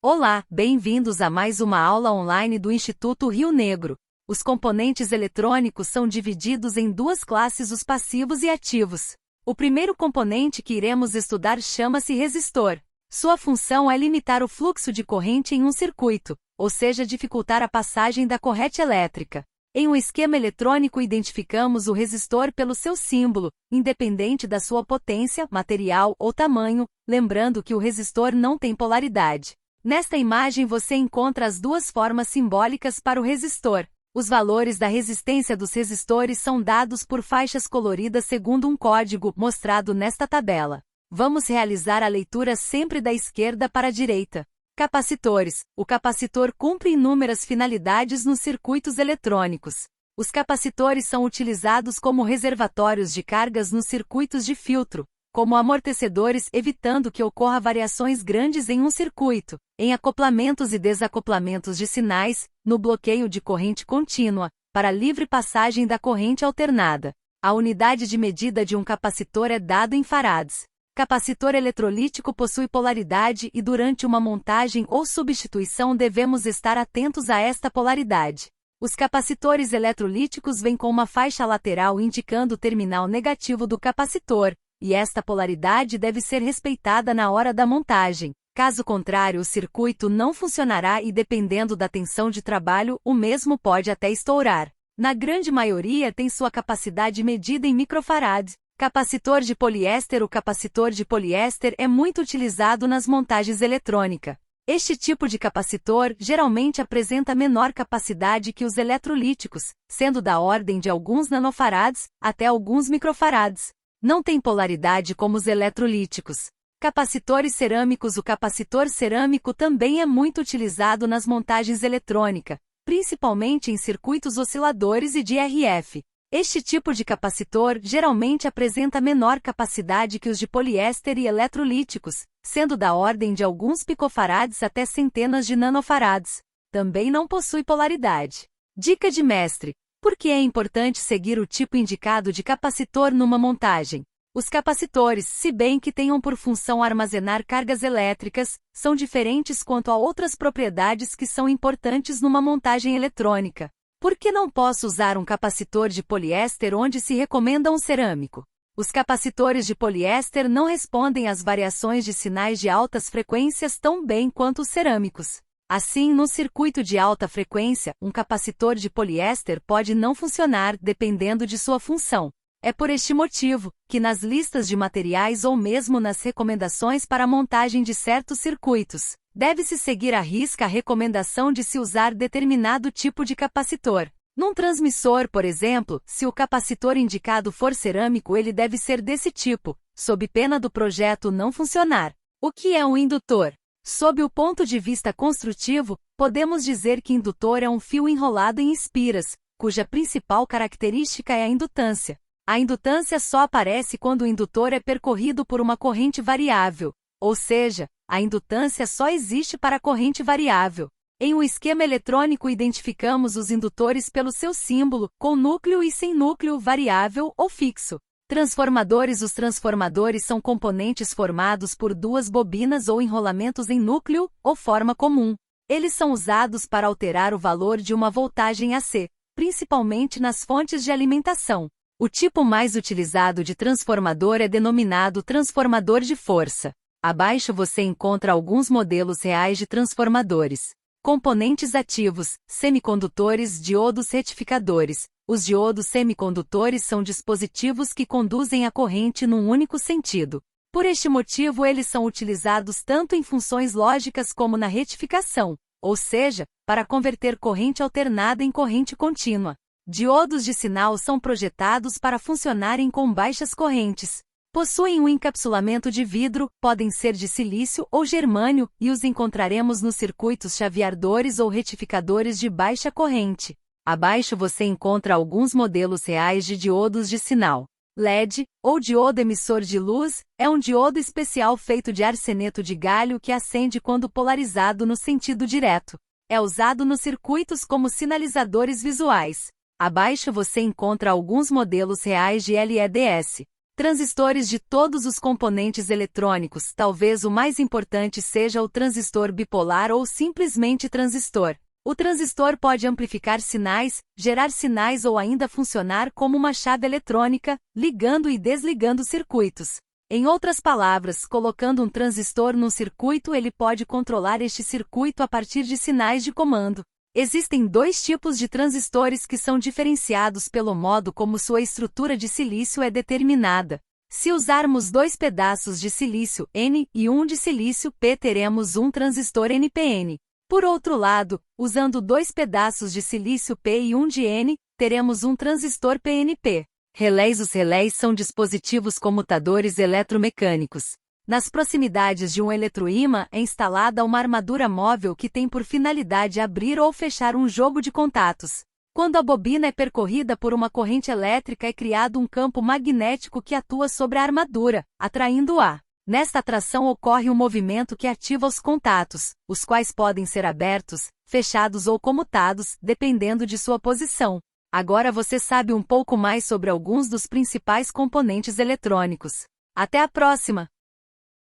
Olá, bem-vindos a mais uma aula online do Instituto Rio Negro. Os componentes eletrônicos são divididos em duas classes, os passivos e ativos. O primeiro componente que iremos estudar chama-se resistor. Sua função é limitar o fluxo de corrente em um circuito, ou seja, dificultar a passagem da corrente elétrica. Em um esquema eletrônico identificamos o resistor pelo seu símbolo, independente da sua potência, material ou tamanho, lembrando que o resistor não tem polaridade. Nesta imagem você encontra as duas formas simbólicas para o resistor. Os valores da resistência dos resistores são dados por faixas coloridas segundo um código mostrado nesta tabela. Vamos realizar a leitura sempre da esquerda para a direita. Capacitores. O capacitor cumpre inúmeras finalidades nos circuitos eletrônicos. Os capacitores são utilizados como reservatórios de cargas nos circuitos de filtro, como amortecedores, evitando que ocorra variações grandes em um circuito, em acoplamentos e desacoplamentos de sinais, no bloqueio de corrente contínua, para livre passagem da corrente alternada. A unidade de medida de um capacitor é dado em farads. Capacitor eletrolítico possui polaridade e durante uma montagem ou substituição devemos estar atentos a esta polaridade. Os capacitores eletrolíticos vêm com uma faixa lateral indicando o terminal negativo do capacitor, e esta polaridade deve ser respeitada na hora da montagem. Caso contrário, o circuito não funcionará e, dependendo da tensão de trabalho, o mesmo pode até estourar. Na grande maioria tem sua capacidade medida em microfarad. Capacitor de poliéster. O capacitor de poliéster é muito utilizado nas montagens eletrônicas. Este tipo de capacitor geralmente apresenta menor capacidade que os eletrolíticos, sendo da ordem de alguns nanofarads até alguns microfarads. Não tem polaridade como os eletrolíticos. Capacitores cerâmicos. O capacitor cerâmico também é muito utilizado nas montagens eletrônicas, principalmente em circuitos osciladores e de RF. Este tipo de capacitor geralmente apresenta menor capacidade que os de poliéster e eletrolíticos, sendo da ordem de alguns picofarads até centenas de nanofarads. Também não possui polaridade. Dica de mestre. Por que é importante seguir o tipo indicado de capacitor numa montagem? Os capacitores, se bem que tenham por função armazenar cargas elétricas, são diferentes quanto a outras propriedades que são importantes numa montagem eletrônica. Por que não posso usar um capacitor de poliéster onde se recomenda um cerâmico? Os capacitores de poliéster não respondem às variações de sinais de altas frequências tão bem quanto os cerâmicos. Assim, no circuito de alta frequência, um capacitor de poliéster pode não funcionar dependendo de sua função. É por este motivo que nas listas de materiais ou mesmo nas recomendações para a montagem de certos circuitos, deve-se seguir à risca a recomendação de se usar determinado tipo de capacitor. Num transmissor, por exemplo, se o capacitor indicado for cerâmico, ele deve ser desse tipo, sob pena do projeto não funcionar. O que é um indutor? Sob o ponto de vista construtivo, podemos dizer que indutor é um fio enrolado em espiras, cuja principal característica é a indutância. A indutância só aparece quando o indutor é percorrido por uma corrente variável, ou seja, a indutância só existe para a corrente variável. Em um esquema eletrônico identificamos os indutores pelo seu símbolo, com núcleo e sem núcleo, variável ou fixo. Transformadores. Os transformadores são componentes formados por duas bobinas ou enrolamentos em núcleo, ou forma comum. Eles são usados para alterar o valor de uma voltagem AC, principalmente nas fontes de alimentação. O tipo mais utilizado de transformador é denominado transformador de força. Abaixo você encontra alguns modelos reais de transformadores. Componentes ativos, semicondutores, diodos retificadores. Os diodos semicondutores são dispositivos que conduzem a corrente num único sentido. Por este motivo, eles são utilizados tanto em funções lógicas como na retificação, ou seja, para converter corrente alternada em corrente contínua. Diodos de sinal são projetados para funcionarem com baixas correntes. Possuem um encapsulamento de vidro, podem ser de silício ou germânio, e os encontraremos nos circuitos chaveadores ou retificadores de baixa corrente. Abaixo você encontra alguns modelos reais de diodos de sinal. LED, ou diodo emissor de luz, é um diodo especial feito de arseneto de galho que acende quando polarizado no sentido direto. É usado nos circuitos como sinalizadores visuais. Abaixo você encontra alguns modelos reais de LEDs. Transistores de todos os componentes eletrônicos, talvez o mais importante seja o transistor bipolar ou simplesmente transistor. O transistor pode amplificar sinais, gerar sinais ou ainda funcionar como uma chave eletrônica, ligando e desligando circuitos. Em outras palavras, colocando um transistor num circuito, ele pode controlar este circuito a partir de sinais de comando. Existem dois tipos de transistores que são diferenciados pelo modo como sua estrutura de silício é determinada. Se usarmos dois pedaços de silício N e um de silício P, teremos um transistor NPN. Por outro lado, usando dois pedaços de silício P e um de N, teremos um transistor PNP. Relés. Os relés são dispositivos comutadores eletromecânicos. Nas proximidades de um eletroímã é instalada uma armadura móvel que tem por finalidade abrir ou fechar um jogo de contatos. Quando a bobina é percorrida por uma corrente elétrica, é criado um campo magnético que atua sobre a armadura, atraindo-a. Nesta atração ocorre um movimento que ativa os contatos, os quais podem ser abertos, fechados ou comutados, dependendo de sua posição. Agora você sabe um pouco mais sobre alguns dos principais componentes eletrônicos. Até a próxima!